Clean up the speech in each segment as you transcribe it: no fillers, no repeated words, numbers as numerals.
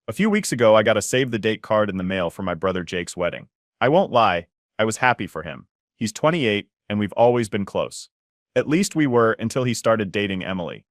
A few weeks ago, I got a save the date card in the mail for my brother Jake's wedding. I won't lie, I was happy for him. He's 28, and we've always been close. At least we were until he started dating Emily.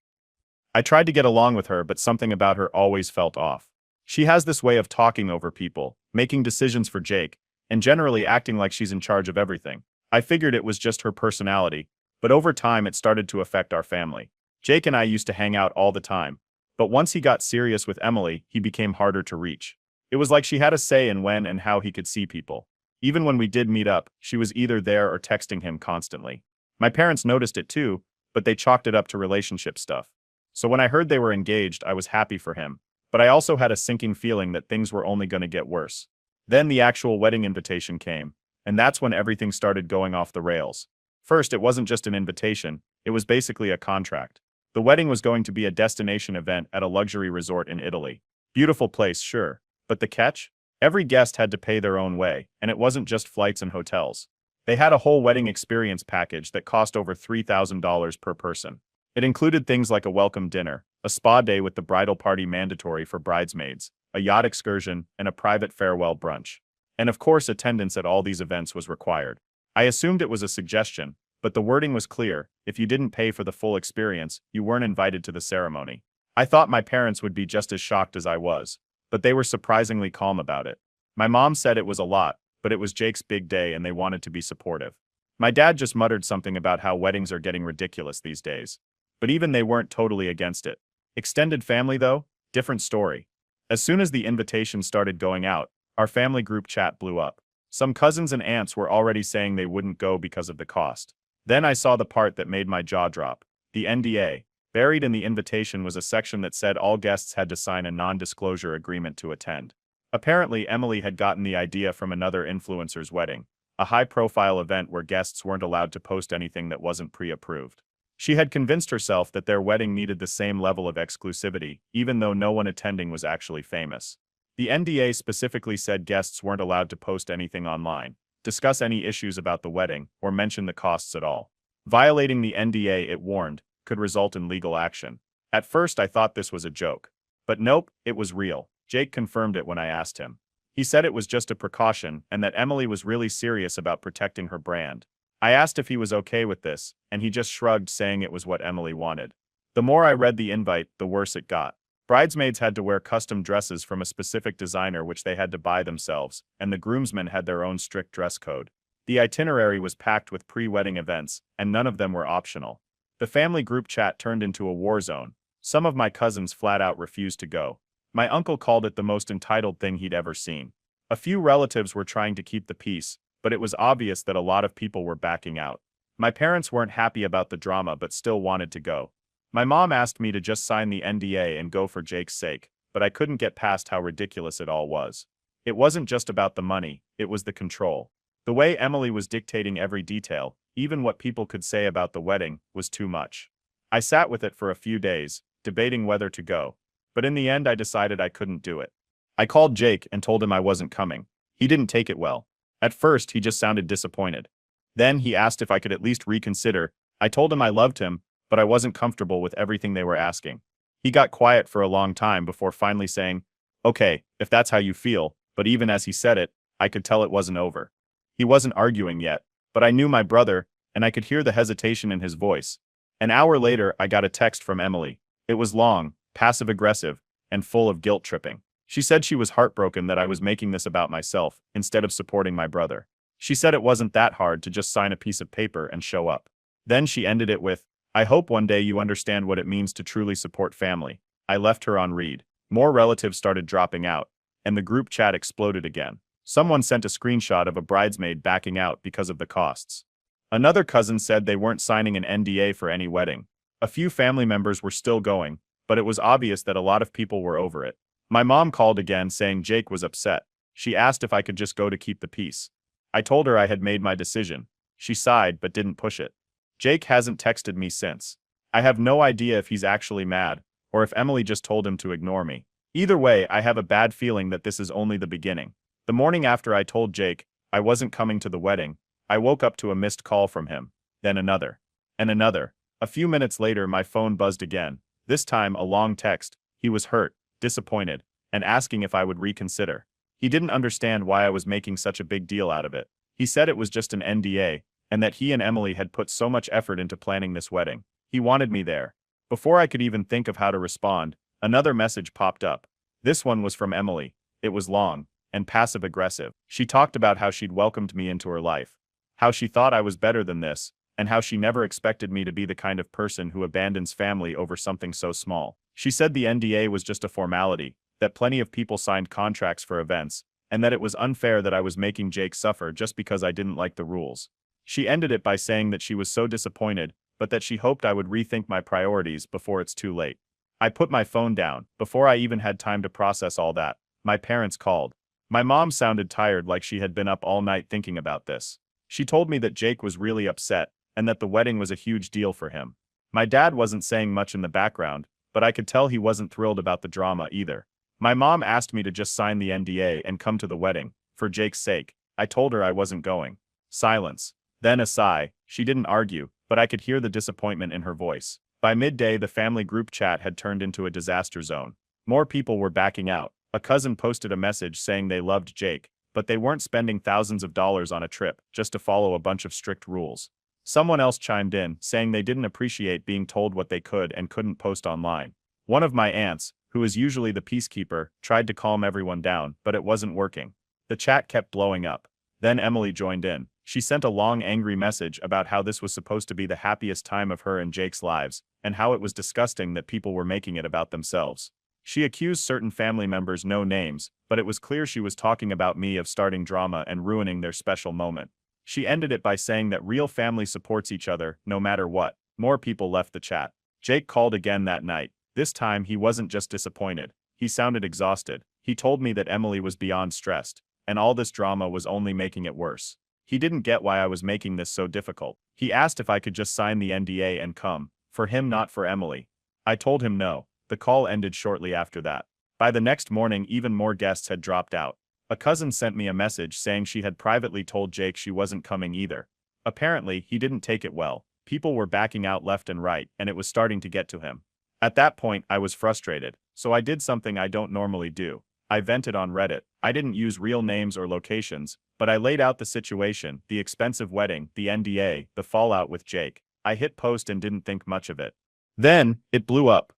I tried to get along with her, but something about her always felt off. She has this way of talking over people, making decisions for Jake, and generally acting like she's in charge of everything. I figured it was just her personality, but over time it started to affect our family. Jake and I used to hang out all the time, but once he got serious with Emily, he became harder to reach. It was like she had a say in when and how he could see people. Even when we did meet up, she was either there or texting him constantly. My parents noticed it too, but they chalked it up to relationship stuff. So when I heard they were engaged, I was happy for him, but I also had a sinking feeling that things were only going to get worse. Then the actual wedding invitation came, and that's when everything started going off the rails. First, it wasn't just an invitation, it was basically a contract. The wedding was going to be a destination event at a luxury resort in Italy. Beautiful place, sure, but the catch? Every guest had to pay their own way, and it wasn't just flights and hotels. They had a whole wedding experience package that cost over $3,000 per person. It included things like a welcome dinner, a spa day with the bridal party mandatory for bridesmaids, a yacht excursion, and a private farewell brunch. And of course, attendance at all these events was required. I assumed it was a suggestion, but the wording was clear: if you didn't pay for the full experience, you weren't invited to the ceremony. I thought my parents would be just as shocked as I was, but they were surprisingly calm about it. My mom said it was a lot, but it was Jake's big day and they wanted to be supportive. My dad just muttered something about how weddings are getting ridiculous these days. But even they weren't totally against it. Extended family though? Different story. As soon as the invitation started going out, our family group chat blew up. Some cousins and aunts were already saying they wouldn't go because of the cost. Then I saw the part that made my jaw drop. The NDA. Buried in the invitation was a section that said all guests had to sign a non-disclosure agreement to attend. Apparently, Emily had gotten the idea from another influencer's wedding, a high-profile event where guests weren't allowed to post anything that wasn't pre-approved. She had convinced herself that their wedding needed the same level of exclusivity, even though no one attending was actually famous. The NDA specifically said guests weren't allowed to post anything online, discuss any issues about the wedding, or mention the costs at all. Violating the NDA, it warned, could result in legal action. At first I thought this was a joke. But nope, it was real. Jake confirmed it when I asked him. He said it was just a precaution and that Emily was really serious about protecting her brand. I asked if he was okay with this, and he just shrugged, saying it was what Emily wanted. The more I read the invite, the worse it got. Bridesmaids had to wear custom dresses from a specific designer which they had to buy themselves, and the groomsmen had their own strict dress code. The itinerary was packed with pre-wedding events, and none of them were optional. The family group chat turned into a war zone. Some of my cousins flat out refused to go. My uncle called it the most entitled thing he'd ever seen. A few relatives were trying to keep the peace, but it was obvious that a lot of people were backing out. My parents weren't happy about the drama but still wanted to go. My mom asked me to just sign the NDA and go for Jake's sake, but I couldn't get past how ridiculous it all was. It wasn't just about the money, it was the control. The way Emily was dictating every detail, even what people could say about the wedding, was too much. I sat with it for a few days, debating whether to go, but in the end I decided I couldn't do it. I called Jake and told him I wasn't coming. He didn't take it well. At first, he just sounded disappointed. Then he asked if I could at least reconsider. I told him I loved him, but I wasn't comfortable with everything they were asking. He got quiet for a long time before finally saying, "Okay, if that's how you feel," but even as he said it, I could tell it wasn't over. He wasn't arguing yet, but I knew my brother, and I could hear the hesitation in his voice. An hour later, I got a text from Emily. It was long, passive-aggressive, and full of guilt-tripping. She said she was heartbroken that I was making this about myself, instead of supporting my brother. She said it wasn't that hard to just sign a piece of paper and show up. Then she ended it with, "I hope one day you understand what it means to truly support family." I left her on read. More relatives started dropping out, and the group chat exploded again. Someone sent a screenshot of a bridesmaid backing out because of the costs. Another cousin said they weren't signing an NDA for any wedding. A few family members were still going, but it was obvious that a lot of people were over it. My mom called again saying Jake was upset. She asked if I could just go to keep the peace. I told her I had made my decision. She sighed but didn't push it. Jake hasn't texted me since. I have no idea if he's actually mad, or if Emily just told him to ignore me. Either way, I have a bad feeling that this is only the beginning. The morning after I told Jake I wasn't coming to the wedding, I woke up to a missed call from him, then another, and another. A few minutes later my phone buzzed again, this time a long text. He was hurt, disappointed, and asking if I would reconsider. He didn't understand why I was making such a big deal out of it. He said it was just an NDA, and that he and Emily had put so much effort into planning this wedding. He wanted me there. Before I could even think of how to respond, another message popped up. This one was from Emily. It was long and passive-aggressive. She talked about how she'd welcomed me into her life, how she thought I was better than this, and how she never expected me to be the kind of person who abandons family over something so small. She said the NDA was just a formality, that plenty of people signed contracts for events, and that it was unfair that I was making Jake suffer just because I didn't like the rules. She ended it by saying that she was so disappointed, but that she hoped I would rethink my priorities before it's too late. I put my phone down. Before I even had time to process all that, my parents called. My mom sounded tired, like she had been up all night thinking about this. She told me that Jake was really upset, and that the wedding was a huge deal for him. My dad wasn't saying much in the background, but I could tell he wasn't thrilled about the drama either. My mom asked me to just sign the NDA and come to the wedding, for Jake's sake. I told her I wasn't going. Silence. Then a sigh. She didn't argue, but I could hear the disappointment in her voice. By midday, the family group chat had turned into a disaster zone. More people were backing out. A cousin posted a message saying they loved Jake, but they weren't spending thousands of dollars on a trip just to follow a bunch of strict rules. Someone else chimed in, saying they didn't appreciate being told what they could and couldn't post online. One of my aunts, who is usually the peacekeeper, tried to calm everyone down, but it wasn't working. The chat kept blowing up. Then Emily joined in. She sent a long angry message about how this was supposed to be the happiest time of her and Jake's lives, and how it was disgusting that people were making it about themselves. She accused certain family members, no names, but it was clear she was talking about me, of starting drama and ruining their special moment. She ended it by saying that real family supports each other, no matter what. More people left the chat. Jake called again that night. This time he wasn't just disappointed. He sounded exhausted. He told me that Emily was beyond stressed, and all this drama was only making it worse. He didn't get why I was making this so difficult. He asked if I could just sign the NDA and come. For him, not for Emily. I told him no. The call ended shortly after that. By the next morning, even more guests had dropped out. A cousin sent me a message saying she had privately told Jake she wasn't coming either. Apparently, he didn't take it well. People were backing out left and right, and it was starting to get to him. At that point, I was frustrated, so I did something I don't normally do. I vented on Reddit. I didn't use real names or locations, but I laid out the situation, the expensive wedding, the NDA, the fallout with Jake. I hit post and didn't think much of it. Then, it blew up.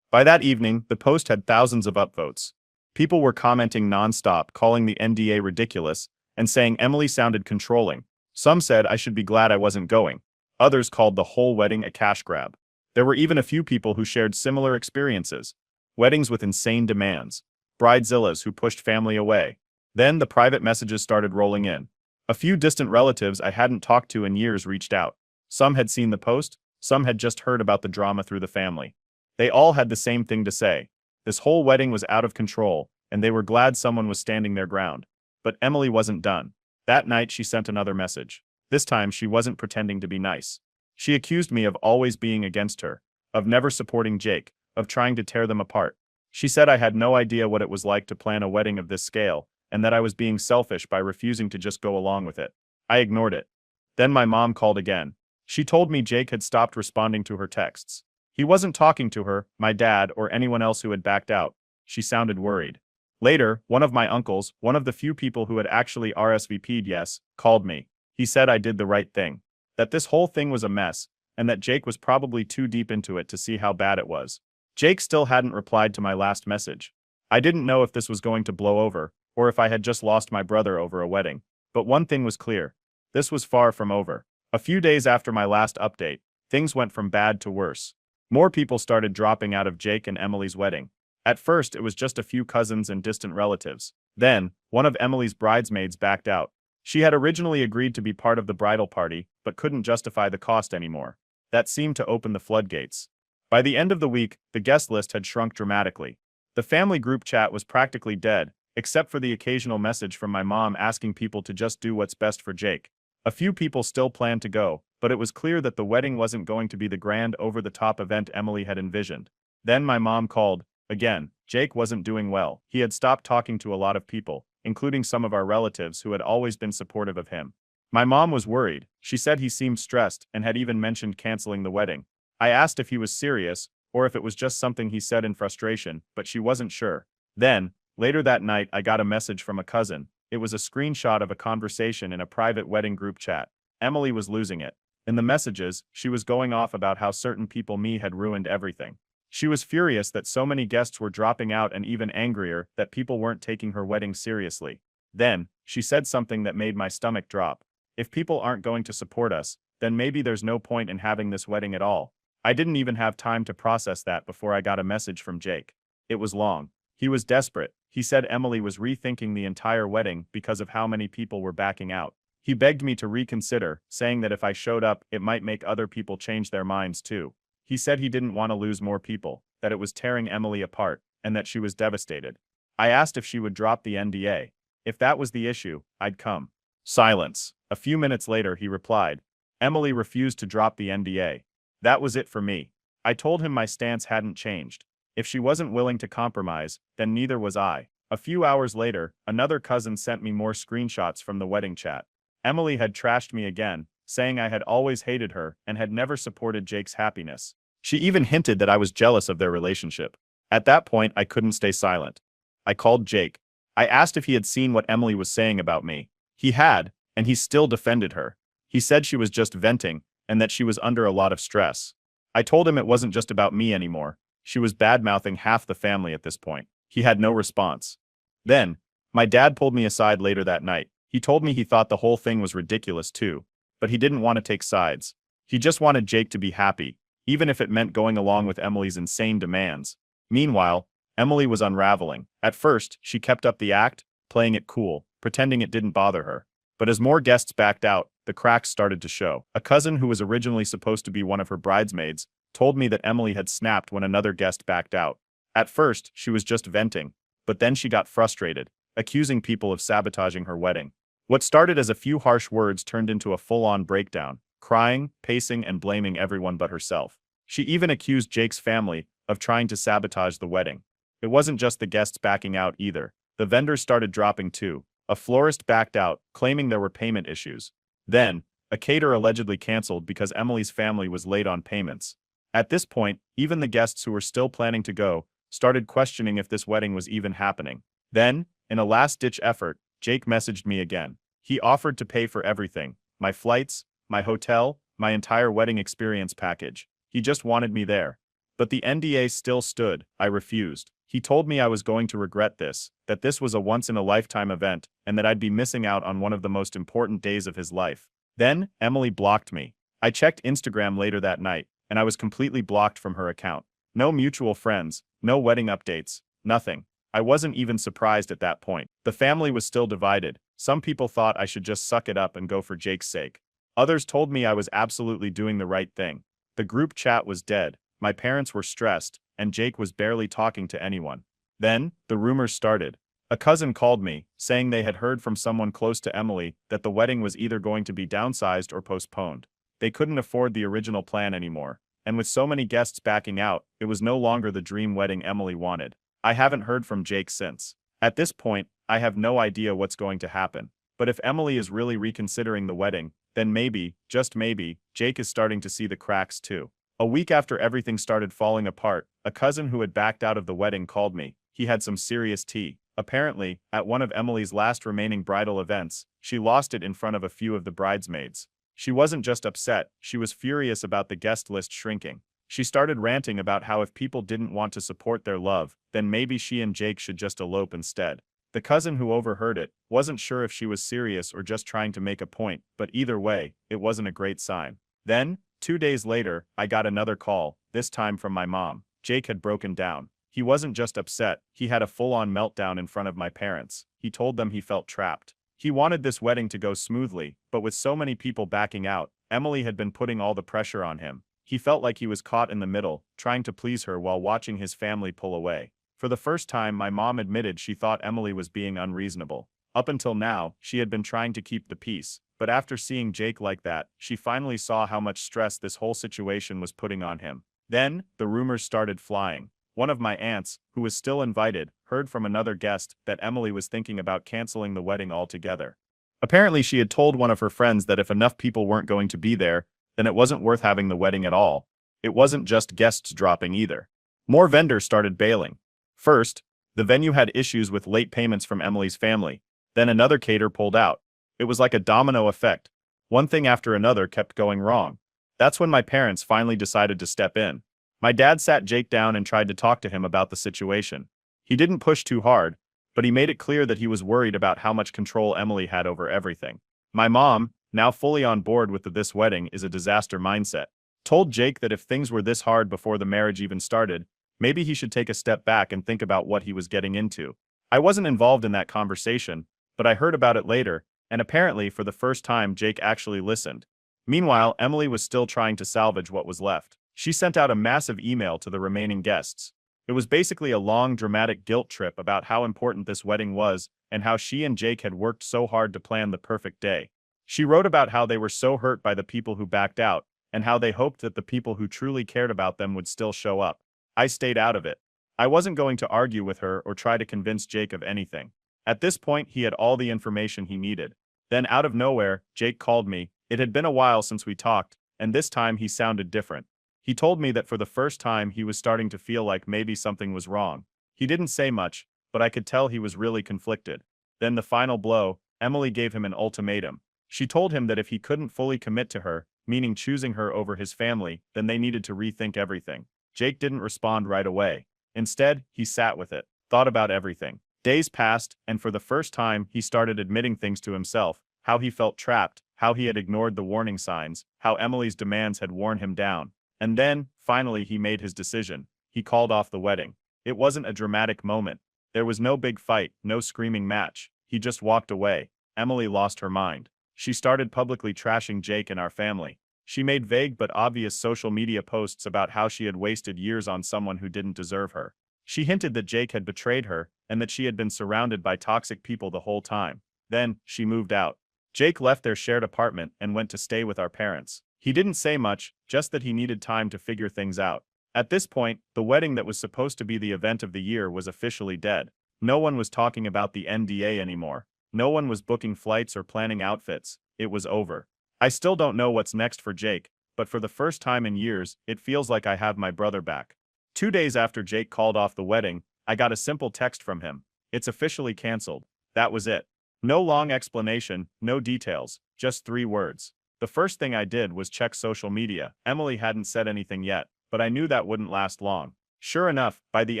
By that evening, the post had thousands of upvotes. People were commenting nonstop, calling the NDA ridiculous, and saying Emily sounded controlling. Some said I should be glad I wasn't going. Others called the whole wedding a cash grab. There were even a few people who shared similar experiences. Weddings with insane demands. Bridezillas who pushed family away. Then the private messages started rolling in. A few distant relatives I hadn't talked to in years reached out. Some had seen the post, some had just heard about the drama through the family. They all had the same thing to say. This whole wedding was out of control, and they were glad someone was standing their ground. But Emily wasn't done. That night she sent another message. This time she wasn't pretending to be nice. She accused me of always being against her, of never supporting Jake, of trying to tear them apart. She said I had no idea what it was like to plan a wedding of this scale, and that I was being selfish by refusing to just go along with it. I ignored it. Then my mom called again. She told me Jake had stopped responding to her texts. He wasn't talking to her, my dad, or anyone else who had backed out. She sounded worried. Later, one of my uncles, one of the few people who had actually RSVP'd yes, called me. He said I did the right thing. That this whole thing was a mess, and that Jake was probably too deep into it to see how bad it was. Jake still hadn't replied to my last message. I didn't know if this was going to blow over, or if I had just lost my brother over a wedding. But one thing was clear. This was far from over. A few days after my last update, things went from bad to worse. More people started dropping out of Jake and Emily's wedding. At first, it was just a few cousins and distant relatives. Then, one of Emily's bridesmaids backed out. She had originally agreed to be part of the bridal party, but couldn't justify the cost anymore. That seemed to open the floodgates. By the end of the week, the guest list had shrunk dramatically. The family group chat was practically dead, except for the occasional message from my mom asking people to just do what's best for Jake. A few people still planned to go, but it was clear that the wedding wasn't going to be the grand over-the-top event Emily had envisioned. Then my mom called. Again, Jake wasn't doing well. He had stopped talking to a lot of people, including some of our relatives who had always been supportive of him. My mom was worried. She said he seemed stressed and had even mentioned canceling the wedding. I asked if he was serious, or if it was just something he said in frustration, but she wasn't sure. Then, Later that night, I got a message from a cousin. It was a screenshot of a conversation in a private wedding group chat. Emily was losing it. In the messages, she was going off about how certain people me had ruined everything. She was furious that so many guests were dropping out and even angrier that people weren't taking her wedding seriously. Then, she said something that made my stomach drop. If people aren't going to support us, then maybe there's no point in having this wedding at all. I didn't even have time to process that before I got a message from Jake. It was long. He was desperate. He said Emily was rethinking the entire wedding because of how many people were backing out. He begged me to reconsider, saying that if I showed up, it might make other people change their minds too. He said he didn't want to lose more people, that it was tearing Emily apart, and that she was devastated. I asked if she would drop the NDA. If that was the issue, I'd come. Silence. A few minutes later, he replied. Emily refused to drop the NDA. That was it for me. I told him my stance hadn't changed. If she wasn't willing to compromise, then neither was I. A few hours later, another cousin sent me more screenshots from the wedding chat. Emily had trashed me again, saying I had always hated her and had never supported Jake's happiness. She even hinted that I was jealous of their relationship. At that point, I couldn't stay silent. I called Jake. I asked if he had seen what Emily was saying about me. He had, and he still defended her. He said she was just venting, and that she was under a lot of stress. I told him it wasn't just about me anymore. She was bad-mouthing half the family at this point. He had no response. Then, my dad pulled me aside later that night. He told me he thought the whole thing was ridiculous too, but he didn't want to take sides. He just wanted Jake to be happy, even if it meant going along with Emily's insane demands. Meanwhile, Emily was unraveling. At first, she kept up the act, playing it cool, pretending it didn't bother her. But as more guests backed out, the cracks started to show. A cousin who was originally supposed to be one of her bridesmaids told me that Emily had snapped when another guest backed out. At first, she was just venting, but then she got frustrated, accusing people of sabotaging her wedding. What started as a few harsh words turned into a full-on breakdown, crying, pacing, and blaming everyone but herself. She even accused Jake's family of trying to sabotage the wedding. It wasn't just the guests backing out either. The vendors started dropping too. A florist backed out, claiming there were payment issues. Then, a caterer allegedly canceled because Emily's family was late on payments. At this point, even the guests who were still planning to go started questioning if this wedding was even happening. Then, in a last-ditch effort, Jake messaged me again. He offered to pay for everything, my flights, my hotel, my entire wedding experience package. He just wanted me there. But the NDA still stood. I refused. He told me I was going to regret this, that this was a once-in-a-lifetime event, and that I'd be missing out on one of the most important days of his life. Then, Emily blocked me. I checked Instagram later that night, and I was completely blocked from her account. No mutual friends, no wedding updates, nothing. I wasn't even surprised at that point. The family was still divided. Some people thought I should just suck it up and go for Jake's sake. Others told me I was absolutely doing the right thing. The group chat was dead. My parents were stressed, and Jake was barely talking to anyone. Then, the rumors started. A cousin called me, saying they had heard from someone close to Emily that the wedding was either going to be downsized or postponed. They couldn't afford the original plan anymore, and with so many guests backing out, it was no longer the dream wedding Emily wanted. I haven't heard from Jake since. At this point, I have no idea what's going to happen. But if Emily is really reconsidering the wedding, then maybe, just maybe, Jake is starting to see the cracks too. A week after everything started falling apart, a cousin who had backed out of the wedding called me. He had some serious tea. Apparently, at one of Emily's last remaining bridal events, she lost it in front of a few of the bridesmaids. She wasn't just upset, she was furious about the guest list shrinking. She started ranting about how if people didn't want to support their love, then maybe she and Jake should just elope instead. The cousin who overheard it wasn't sure if she was serious or just trying to make a point, but either way, it wasn't a great sign. Then, 2 days later, I got another call, this time from my mom. Jake had broken down. He wasn't just upset, he had a full-on meltdown in front of my parents. He told them he felt trapped. He wanted this wedding to go smoothly, but with so many people backing out, Emily had been putting all the pressure on him. He felt like he was caught in the middle, trying to please her while watching his family pull away. For the first time, my mom admitted she thought Emily was being unreasonable. Up until now, she had been trying to keep the peace, but after seeing Jake like that, she finally saw how much stress this whole situation was putting on him. Then, the rumors started flying. One of my aunts, who was still invited, heard from another guest that Emily was thinking about canceling the wedding altogether. Apparently, she had told one of her friends that if enough people weren't going to be there, then it wasn't worth having the wedding at all. It wasn't just guests dropping either. More vendors started bailing. First, The venue had issues with late payments from Emily's family. Then another caterer pulled out. It was like a domino effect. One thing after another kept going wrong. That's when my parents finally decided to step in. My dad sat Jake down and tried to talk to him about the situation. He didn't push too hard, but he made it clear that he was worried about how much control Emily had over everything. My mom, now fully on board with the "this wedding is a disaster" mindset, told Jake that if things were this hard before the marriage even started, maybe he should take a step back and think about what he was getting into. I wasn't involved in that conversation, but I heard about it later, and apparently for the first time Jake actually listened. Meanwhile, Emily was still trying to salvage what was left. She sent out a massive email to the remaining guests. It was basically a long, dramatic guilt trip about how important this wedding was and how she and Jake had worked so hard to plan the perfect day. She wrote about how they were so hurt by the people who backed out, and how they hoped that the people who truly cared about them would still show up. I stayed out of it. I wasn't going to argue with her or try to convince Jake of anything. At this point, he had all the information he needed. Then out of nowhere, Jake called me. It had been a while since we talked, and this time he sounded different. He told me that for the first time he was starting to feel like maybe something was wrong. He didn't say much, but I could tell he was really conflicted. Then the final blow, Emily gave him an ultimatum. She told him that if he couldn't fully commit to her, meaning choosing her over his family, then they needed to rethink everything. Jake didn't respond right away. Instead, he sat with it, thought about everything. Days passed, and for the first time, he started admitting things to himself, how he felt trapped, how he had ignored the warning signs, how Emily's demands had worn him down. And then, finally, he made his decision. He called off the wedding. It wasn't a dramatic moment. There was no big fight, no screaming match. He just walked away. Emily lost her mind. She started publicly trashing Jake and our family. She made vague but obvious social media posts about how she had wasted years on someone who didn't deserve her. She hinted that Jake had betrayed her, and that she had been surrounded by toxic people the whole time. Then, she moved out. Jake left their shared apartment and went to stay with our parents. He didn't say much, just that he needed time to figure things out. At this point, the wedding that was supposed to be the event of the year was officially dead. No one was talking about the NDA anymore. No one was booking flights or planning outfits. It was over. I still don't know what's next for Jake, but for the first time in years, it feels like I have my brother back. 2 days after Jake called off the wedding, I got a simple text from him. It's officially canceled. That was it. No long explanation, no details, just 3 words. The first thing I did was check social media. Emily hadn't said anything yet, but I knew that wouldn't last long. Sure enough, by the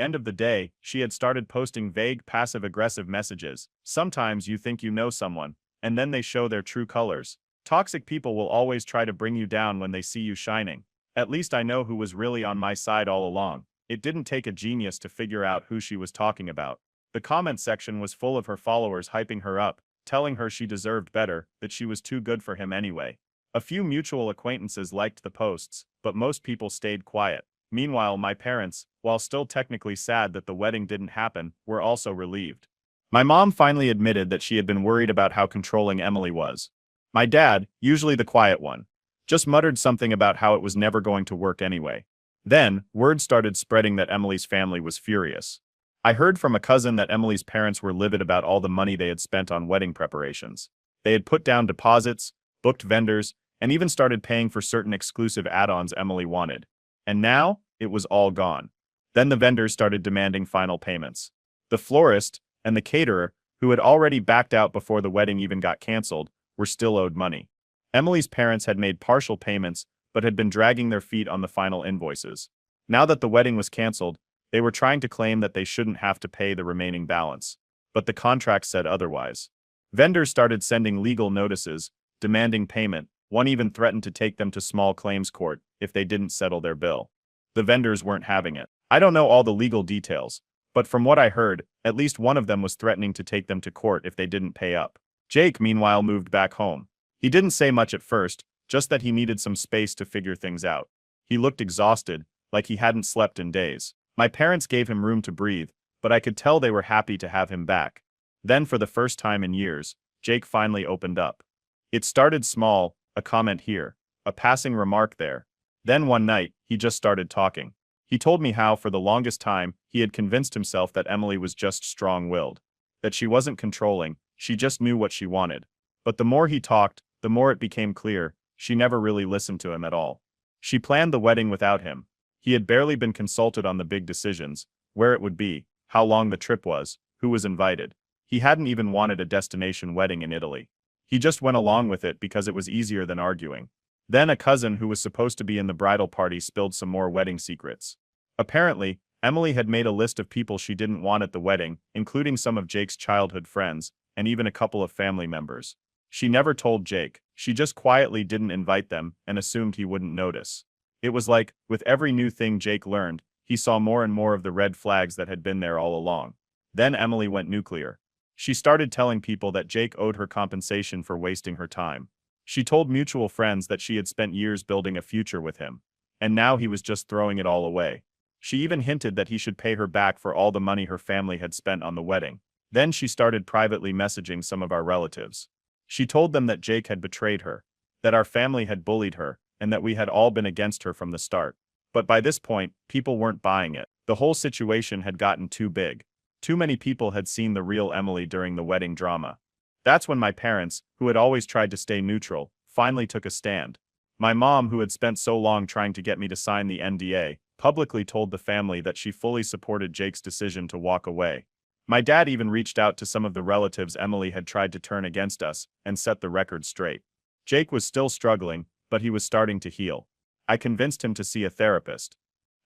end of the day, she had started posting vague passive-aggressive messages. Sometimes you think you know someone, and then they show their true colors. Toxic people will always try to bring you down when they see you shining. At least I know who was really on my side all along. It didn't take a genius to figure out who she was talking about. The comment section was full of her followers hyping her up, telling her she deserved better, that she was too good for him anyway. A few mutual acquaintances liked the posts, but most people stayed quiet. Meanwhile, my parents, while still technically sad that the wedding didn't happen, were also relieved. My mom finally admitted that she had been worried about how controlling Emily was. My dad, usually the quiet one, just muttered something about how it was never going to work anyway. Then, word started spreading that Emily's family was furious. I heard from a cousin that Emily's parents were livid about all the money they had spent on wedding preparations. They had put down deposits, booked vendors, and even started paying for certain exclusive add-ons Emily wanted. And now, it was all gone. Then the vendors started demanding final payments. The florist and the caterer, who had already backed out before the wedding even got canceled, were still owed money. Emily's parents had made partial payments, but had been dragging their feet on the final invoices. Now that the wedding was canceled, they were trying to claim that they shouldn't have to pay the remaining balance. But the contract said otherwise. Vendors started sending legal notices, demanding payment. One even threatened to take them to small claims court if they didn't settle their bill. The vendors weren't having it. I don't know all the legal details, but from what I heard, at least one of them was threatening to take them to court if they didn't pay up. Jake, meanwhile, moved back home. He didn't say much at first, just that he needed some space to figure things out. He looked exhausted, like he hadn't slept in days. My parents gave him room to breathe, but I could tell they were happy to have him back. Then, for the first time in years, Jake finally opened up. It started small, a comment here, a passing remark there. Then one night, he just started talking. He told me how, for the longest time, he had convinced himself that Emily was just strong-willed, that she wasn't controlling, she just knew what she wanted. But the more he talked, the more it became clear, she never really listened to him at all. She planned the wedding without him. He had barely been consulted on the big decisions, where it would be, how long the trip was, who was invited. He hadn't even wanted a destination wedding in Italy. He just went along with it because it was easier than arguing. Then a cousin who was supposed to be in the bridal party spilled some more wedding secrets. Apparently, Emily had made a list of people she didn't want at the wedding, including some of Jake's childhood friends, and even a couple of family members. She never told Jake, she just quietly didn't invite them and assumed he wouldn't notice. It was like, with every new thing Jake learned, he saw more and more of the red flags that had been there all along. Then Emily went nuclear. She started telling people that Jake owed her compensation for wasting her time. She told mutual friends that she had spent years building a future with him, and now he was just throwing it all away. She even hinted that he should pay her back for all the money her family had spent on the wedding. Then she started privately messaging some of our relatives. She told them that Jake had betrayed her, that our family had bullied her, and that we had all been against her from the start. But by this point, people weren't buying it. The whole situation had gotten too big. Too many people had seen the real Emily during the wedding drama. That's when my parents, who had always tried to stay neutral, finally took a stand. My mom, who had spent so long trying to get me to sign the NDA, publicly told the family that she fully supported Jake's decision to walk away. My dad even reached out to some of the relatives Emily had tried to turn against us and set the record straight. Jake was still struggling, but he was starting to heal. I convinced him to see a therapist.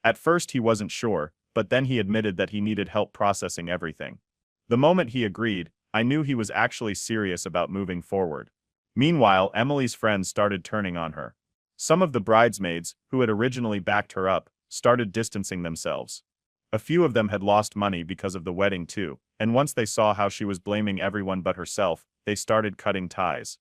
At first he wasn't sure, but then he admitted that he needed help processing everything. The moment he agreed, I knew he was actually serious about moving forward. Meanwhile, Emily's friends started turning on her. Some of the bridesmaids, who had originally backed her up, started distancing themselves. A few of them had lost money because of the wedding too, and once they saw how she was blaming everyone but herself, they started cutting ties.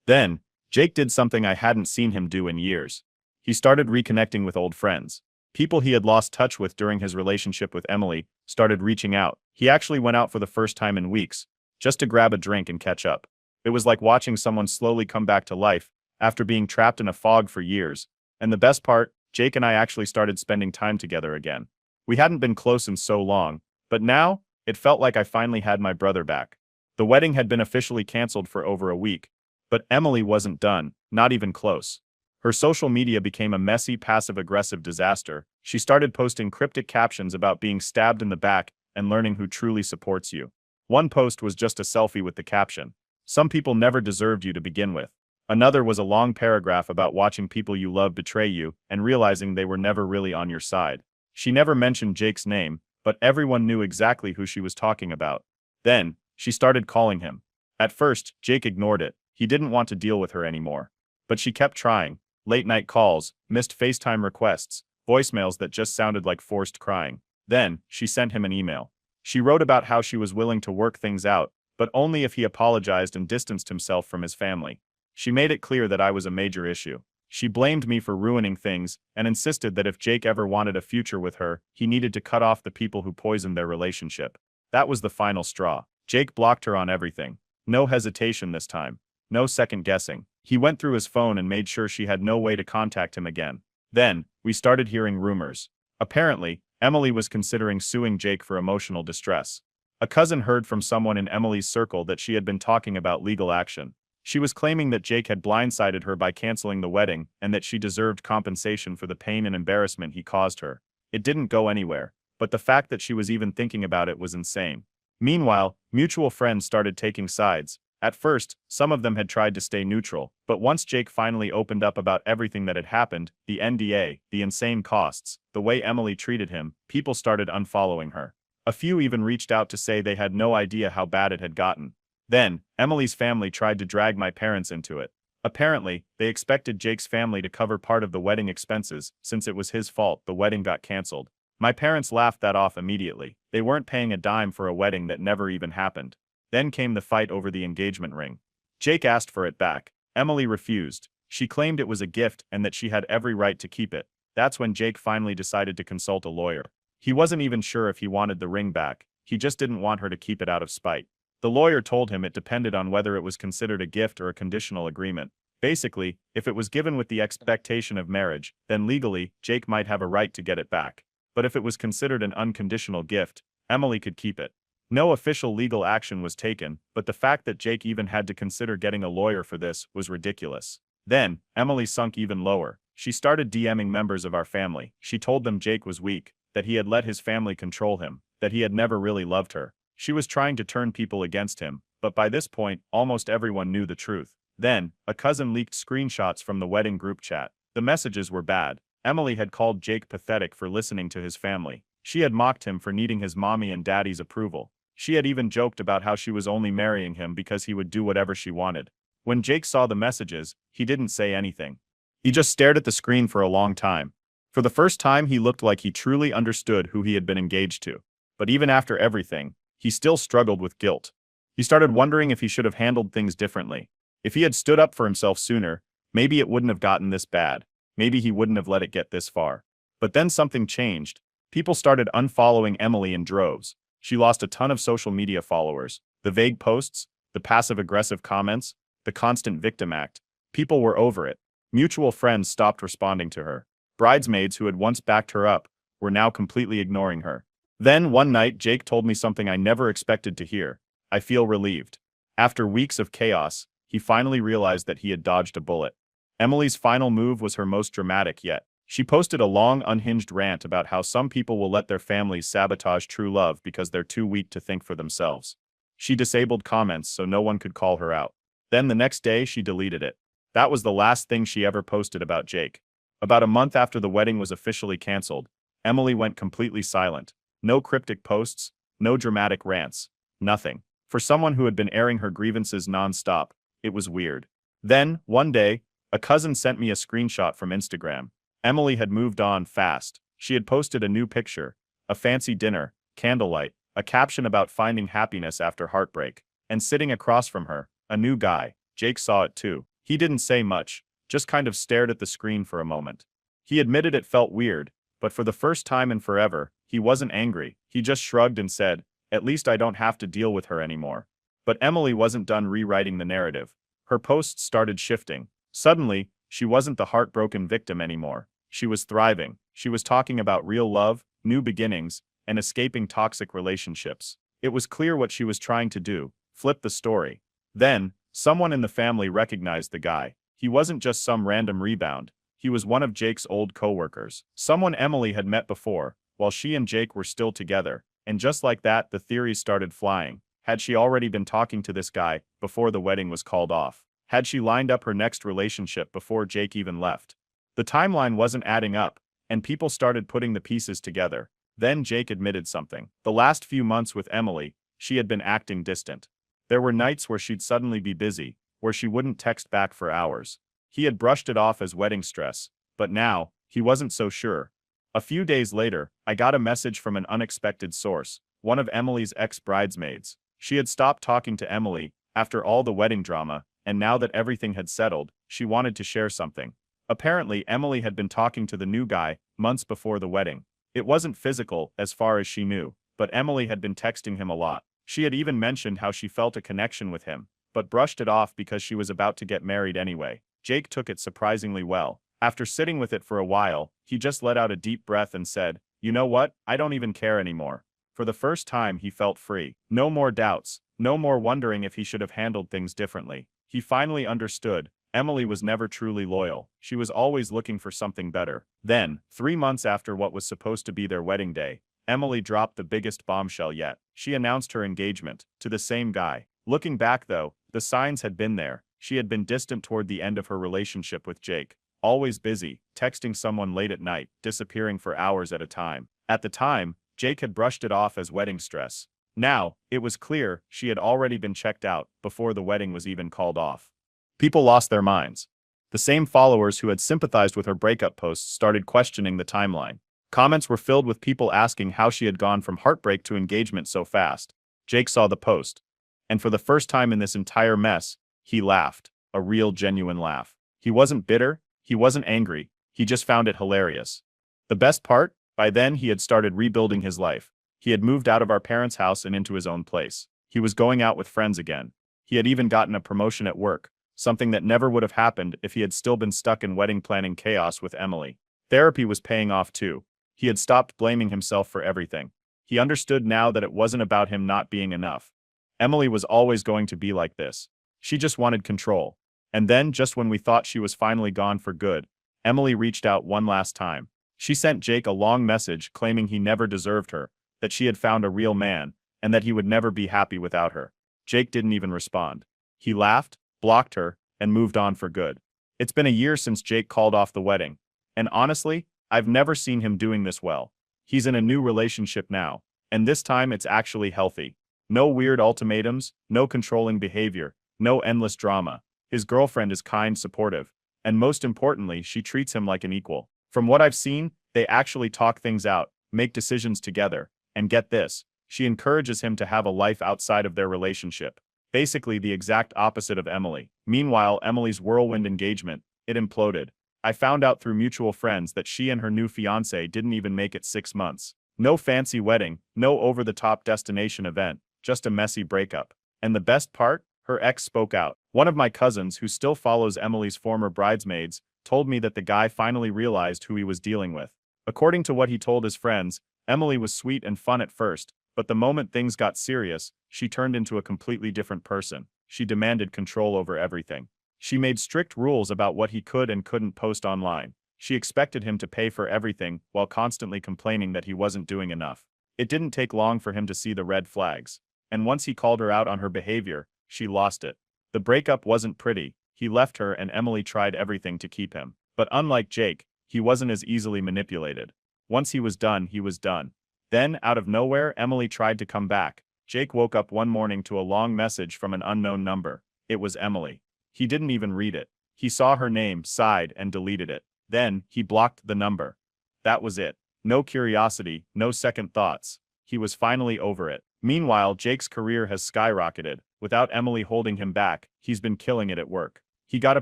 Then, Jake did something I hadn't seen him do in years. He started reconnecting with old friends. People he had lost touch with during his relationship with Emily started reaching out. He actually went out for the first time in weeks, just to grab a drink and catch up. It was like watching someone slowly come back to life after being trapped in a fog for years. And the best part, Jake and I actually started spending time together again. We hadn't been close in so long, but now, it felt like I finally had my brother back. The wedding had been officially canceled for over a week, but Emily wasn't done, not even close. Her social media became a messy, passive-aggressive disaster. She started posting cryptic captions about being stabbed in the back and learning who truly supports you. One post was just a selfie with the caption, "Some people never deserved you to begin with." Another was a long paragraph about watching people you love betray you and realizing they were never really on your side. She never mentioned Jake's name, but everyone knew exactly who she was talking about. Then, she started calling him. At first, Jake ignored it. He didn't want to deal with her anymore. But she kept trying. Late-night calls, missed FaceTime requests, voicemails that just sounded like forced crying. Then, she sent him an email. She wrote about how she was willing to work things out, but only if he apologized and distanced himself from his family. She made it clear that I was a major issue. She blamed me for ruining things and insisted that if Jake ever wanted a future with her, he needed to cut off the people who poisoned their relationship. That was the final straw. Jake blocked her on everything. No hesitation this time. No second guessing. He went through his phone and made sure she had no way to contact him again. Then, we started hearing rumors. Apparently, Emily was considering suing Jake for emotional distress. A cousin heard from someone in Emily's circle that she had been talking about legal action. She was claiming that Jake had blindsided her by canceling the wedding and that she deserved compensation for the pain and embarrassment he caused her. It didn't go anywhere, but the fact that she was even thinking about it was insane. Meanwhile, mutual friends started taking sides. At first, some of them had tried to stay neutral, but once Jake finally opened up about everything that had happened, the NDA, the insane costs, the way Emily treated him, people started unfollowing her. A few even reached out to say they had no idea how bad it had gotten. Then, Emily's family tried to drag my parents into it. Apparently, they expected Jake's family to cover part of the wedding expenses, since it was his fault the wedding got canceled. My parents laughed that off immediately. They weren't paying a dime for a wedding that never even happened. Then came the fight over the engagement ring. Jake asked for it back. Emily refused. She claimed it was a gift and that she had every right to keep it. That's when Jake finally decided to consult a lawyer. He wasn't even sure if he wanted the ring back. He just didn't want her to keep it out of spite. The lawyer told him it depended on whether it was considered a gift or a conditional agreement. Basically, if it was given with the expectation of marriage, then legally, Jake might have a right to get it back. But if it was considered an unconditional gift, Emily could keep it. No official legal action was taken, but the fact that Jake even had to consider getting a lawyer for this was ridiculous. Then, Emily sunk even lower. She started DMing members of our family. She told them Jake was weak, that he had let his family control him, that he had never really loved her. She was trying to turn people against him, but by this point, almost everyone knew the truth. Then, a cousin leaked screenshots from the wedding group chat. The messages were bad. Emily had called Jake pathetic for listening to his family. She had mocked him for needing his mommy and daddy's approval. She had even joked about how she was only marrying him because he would do whatever she wanted. When Jake saw the messages, he didn't say anything. He just stared at the screen for a long time. For the first time, he looked like he truly understood who he had been engaged to. But even after everything, he still struggled with guilt. He started wondering if he should have handled things differently. If he had stood up for himself sooner, maybe it wouldn't have gotten this bad. Maybe he wouldn't have let it get this far. But then something changed. People started unfollowing Emily in droves. She lost a ton of social media followers. The vague posts, the passive-aggressive comments, the constant victim act. People were over it. Mutual friends stopped responding to her. Bridesmaids who had once backed her up were now completely ignoring her. Then, one night, Jake told me something I never expected to hear. I feel relieved. After weeks of chaos, he finally realized that he had dodged a bullet. Emily's final move was her most dramatic yet. She posted a long, unhinged rant about how some people will let their families sabotage true love because they're too weak to think for themselves. She disabled comments so no one could call her out. Then the next day, she deleted it. That was the last thing she ever posted about Jake. About a month after the wedding was officially canceled, Emily went completely silent. No cryptic posts, no dramatic rants, nothing. For someone who had been airing her grievances non-stop, it was weird. Then, one day, a cousin sent me a screenshot from Instagram. Emily had moved on fast. She had posted a new picture, a fancy dinner, candlelight, a caption about finding happiness after heartbreak, and sitting across from her, a new guy. Jake saw it too. He didn't say much, just kind of stared at the screen for a moment. He admitted it felt weird, but for the first time in forever, he wasn't angry. He just shrugged and said, "At least I don't have to deal with her anymore." But Emily wasn't done rewriting the narrative. Her posts started shifting. Suddenly, she wasn't the heartbroken victim anymore. She was thriving. She was talking about real love, new beginnings, and escaping toxic relationships. It was clear what she was trying to do: flip the story. Then, someone in the family recognized the guy. He wasn't just some random rebound. He was one of Jake's old coworkers. Someone Emily had met before, while she and Jake were still together. And just like that, the theories started flying. Had she already been talking to this guy before the wedding was called off? Had she lined up her next relationship before Jake even left? The timeline wasn't adding up, and people started putting the pieces together. Then Jake admitted something. The last few months with Emily, she had been acting distant. There were nights where she'd suddenly be busy, where she wouldn't text back for hours. He had brushed it off as wedding stress, but now, he wasn't so sure. A few days later, I got a message from an unexpected source, one of Emily's ex-bridesmaids. She had stopped talking to Emily after all the wedding drama, and now that everything had settled, she wanted to share something. Apparently, Emily had been talking to the new guy months before the wedding. It wasn't physical, as far as she knew, but Emily had been texting him a lot. She had even mentioned how she felt a connection with him, but brushed it off because she was about to get married anyway. Jake took it surprisingly well. After sitting with it for a while, he just let out a deep breath and said, "You know what? I don't even care anymore." For the first time, he felt free. No more doubts, no more wondering if he should have handled things differently. He finally understood. Emily was never truly loyal. She was always looking for something better. Then, 3 months after what was supposed to be their wedding day, Emily dropped the biggest bombshell yet. She announced her engagement to the same guy. Looking back though, the signs had been there. She had been distant toward the end of her relationship with Jake. Always busy, texting someone late at night, disappearing for hours at a time. At the time, Jake had brushed it off as wedding stress. Now, it was clear she had already been checked out before the wedding was even called off. People lost their minds. The same followers who had sympathized with her breakup posts started questioning the timeline. Comments were filled with people asking how she had gone from heartbreak to engagement so fast. Jake saw the post. And for the first time in this entire mess, he laughed. A real, genuine laugh. He wasn't bitter. He wasn't angry. He just found it hilarious. The best part? By then, he had started rebuilding his life. He had moved out of our parents' house and into his own place. He was going out with friends again. He had even gotten a promotion at work, something that never would have happened if he had still been stuck in wedding planning chaos with Emily. Therapy was paying off too. He had stopped blaming himself for everything. He understood now that it wasn't about him not being enough. Emily was always going to be like this. She just wanted control. And then, just when we thought she was finally gone for good, Emily reached out one last time. She sent Jake a long message claiming he never deserved her, that she had found a real man, and that he would never be happy without her. Jake didn't even respond. He laughed, blocked her, and moved on for good. It's been a year since Jake called off the wedding. And honestly, I've never seen him doing this well. He's in a new relationship now, and this time it's actually healthy. No weird ultimatums, no controlling behavior, no endless drama. His girlfriend is kind, supportive, and most importantly, she treats him like an equal. From what I've seen, they actually talk things out, make decisions together, and get this, she encourages him to have a life outside of their relationship. Basically the exact opposite of Emily. Meanwhile, Emily's whirlwind engagement, it imploded. I found out through mutual friends that she and her new fiancé didn't even make it 6 months. No fancy wedding, no over-the-top destination event, just a messy breakup. And the best part? Her ex spoke out. One of my cousins, who still follows Emily's former bridesmaids, told me that the guy finally realized who he was dealing with. According to what he told his friends, Emily was sweet and fun at first, but the moment things got serious, she turned into a completely different person. She demanded control over everything. She made strict rules about what he could and couldn't post online. She expected him to pay for everything while constantly complaining that he wasn't doing enough. It didn't take long for him to see the red flags. And once he called her out on her behavior, she lost it. The breakup wasn't pretty. He left her and Emily tried everything to keep him. But unlike Jake, he wasn't as easily manipulated. Once he was done, he was done. Then, out of nowhere, Emily tried to come back. Jake woke up one morning to a long message from an unknown number. It was Emily. He didn't even read it. He saw her name, sighed, and deleted it. Then, he blocked the number. That was it. No curiosity, no second thoughts. He was finally over it. Meanwhile, Jake's career has skyrocketed. Without Emily holding him back, he's been killing it at work. He got a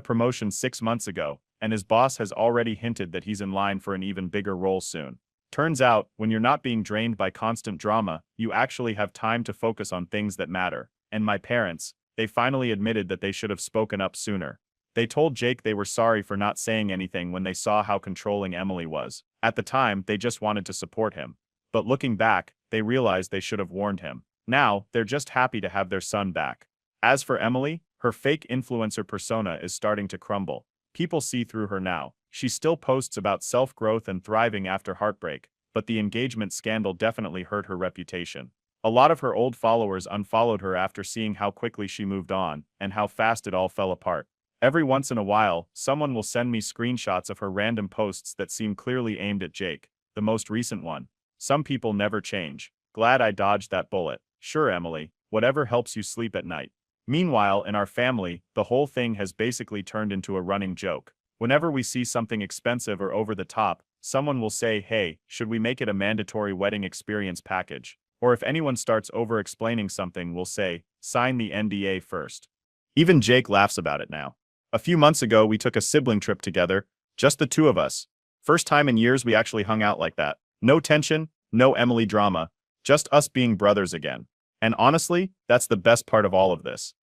promotion 6 months ago, and his boss has already hinted that he's in line for an even bigger role soon. Turns out, when you're not being drained by constant drama, you actually have time to focus on things that matter. And my parents, they finally admitted that they should have spoken up sooner. They told Jake they were sorry for not saying anything when they saw how controlling Emily was. At the time, they just wanted to support him. But looking back, they realized they should have warned him. Now, they're just happy to have their son back. As for Emily, her fake influencer persona is starting to crumble. People see through her now. She still posts about self-growth and thriving after heartbreak, but the engagement scandal definitely hurt her reputation. A lot of her old followers unfollowed her after seeing how quickly she moved on, and how fast it all fell apart. Every once in a while, someone will send me screenshots of her random posts that seem clearly aimed at Jake. The most recent one. Some people never change. Glad I dodged that bullet. Sure, Emily, whatever helps you sleep at night. Meanwhile, in our family, the whole thing has basically turned into a running joke. Whenever we see something expensive or over the top, someone will say, hey, should we make it a mandatory wedding experience package? Or if anyone starts over-explaining something, we'll say, sign the NDA first. Even Jake laughs about it now. A few months ago, we took a sibling trip together, just the two of us. First time in years we actually hung out like that. No tension, no Emily drama, just us being brothers again. And honestly, that's the best part of all of this.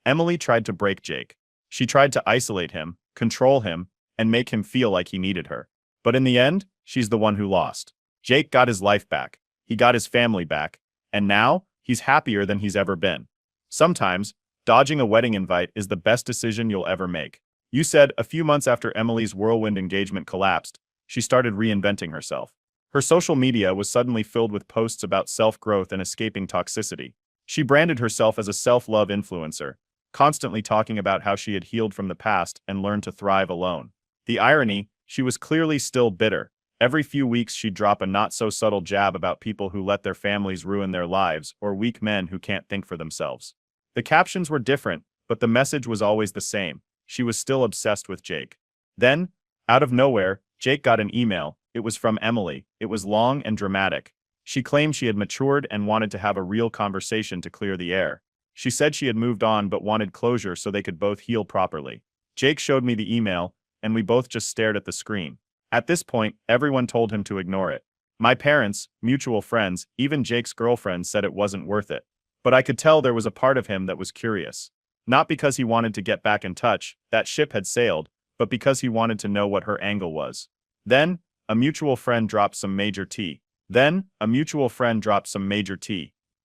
Emily tried to break Jake. She tried to isolate him, control him, and make him feel like he needed her. But in the end, she's the one who lost. Jake got his life back. He got his family back. And now, he's happier than he's ever been. Sometimes, dodging a wedding invite is the best decision you'll ever make. You said a few months after Emily's whirlwind engagement collapsed, she started reinventing herself. Her social media was suddenly filled with posts about self-growth and escaping toxicity. She branded herself as a self-love influencer, constantly talking about how she had healed from the past and learned to thrive alone. The irony, she was clearly still bitter. Every few weeks she'd drop a not-so-subtle jab about people who let their families ruin their lives or weak men who can't think for themselves. The captions were different, but the message was always the same. She was still obsessed with Jake. Then, out of nowhere, Jake got an email. It was from Emily. It was long and dramatic. She claimed she had matured and wanted to have a real conversation to clear the air. She said she had moved on but wanted closure so they could both heal properly. Jake showed me the email, and we both just stared at the screen. At this point, everyone told him to ignore it. My parents, mutual friends, even Jake's girlfriend said it wasn't worth it. But I could tell there was a part of him that was curious. Not because he wanted to get back in touch, that ship had sailed, but because he wanted to know what her angle was. Then, a mutual friend dropped some major tea.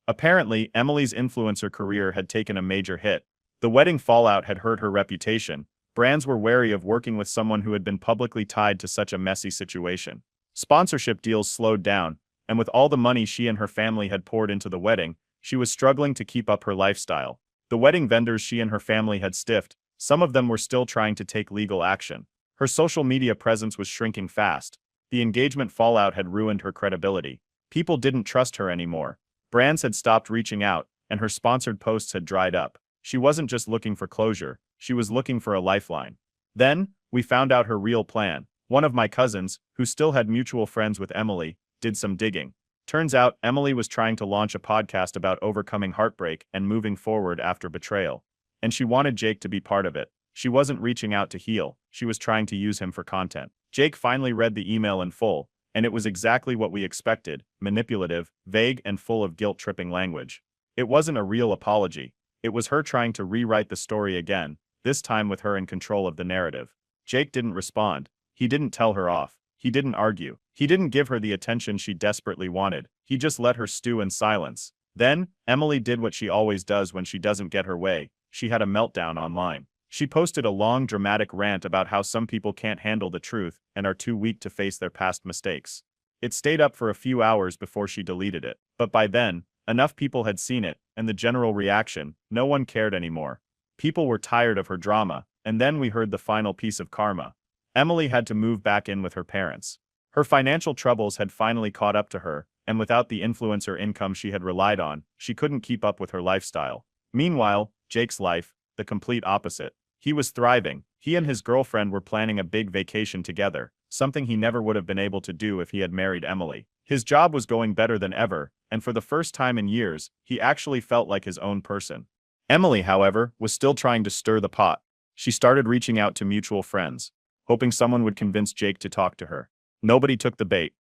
Apparently, Emily's influencer career had taken a major hit. The wedding fallout had hurt her reputation. Brands were wary of working with someone who had been publicly tied to such a messy situation. Sponsorship deals slowed down, and with all the money she and her family had poured into the wedding, she was struggling to keep up her lifestyle. The wedding vendors she and her family had stiffed, some of them were still trying to take legal action. Her social media presence was shrinking fast. The engagement fallout had ruined her credibility. People didn't trust her anymore. Brands had stopped reaching out, and her sponsored posts had dried up. She wasn't just looking for closure, she was looking for a lifeline. Then, we found out her real plan. One of my cousins, who still had mutual friends with Emily, did some digging. Turns out, Emily was trying to launch a podcast about overcoming heartbreak and moving forward after betrayal. And she wanted Jake to be part of it. She wasn't reaching out to heal, she was trying to use him for content. Jake finally read the email in full, and it was exactly what we expected: manipulative, vague, and full of guilt-tripping language. It wasn't a real apology. It was her trying to rewrite the story again, this time with her in control of the narrative. Jake didn't respond. He didn't tell her off. He didn't argue. He didn't give her the attention she desperately wanted. He just let her stew in silence. Then, Emily did what she always does when she doesn't get her way. She had a meltdown online. She posted a long, dramatic rant about how some people can't handle the truth and are too weak to face their past mistakes. It stayed up for a few hours before she deleted it. But by then, enough people had seen it, and the general reaction, no one cared anymore. People were tired of her drama, and then we heard the final piece of karma. Emily had to move back in with her parents. Her financial troubles had finally caught up to her, and without the influencer income she had relied on, she couldn't keep up with her lifestyle. Meanwhile, Jake's life, the complete opposite. He was thriving. He and his girlfriend were planning a big vacation together, something he never would have been able to do if he had married Emily. His job was going better than ever, and for the first time in years, he actually felt like his own person. Emily, however, was still trying to stir the pot. She started reaching out to mutual friends, hoping someone would convince Jake to talk to her. Nobody took the bait.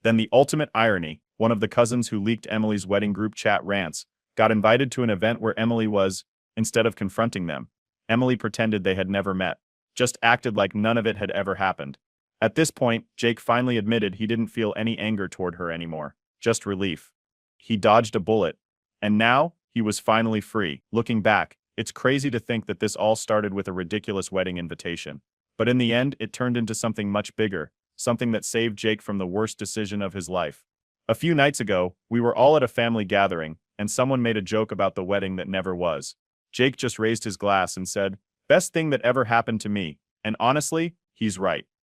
Then the ultimate irony, one of the cousins who leaked Emily's wedding group chat rants, got invited to an event where Emily was. Instead of confronting them, Emily pretended they had never met, just acted like none of it had ever happened. At this point, Jake finally admitted he didn't feel any anger toward her anymore, just relief. He dodged a bullet, and now, he was finally free. Looking back, it's crazy to think that this all started with a ridiculous wedding invitation. But in the end, it turned into something much bigger, something that saved Jake from the worst decision of his life. A few nights ago, we were all at a family gathering, and someone made a joke about the wedding that never was. Jake just raised his glass and said, "Best thing that ever happened to me," and honestly, he's right.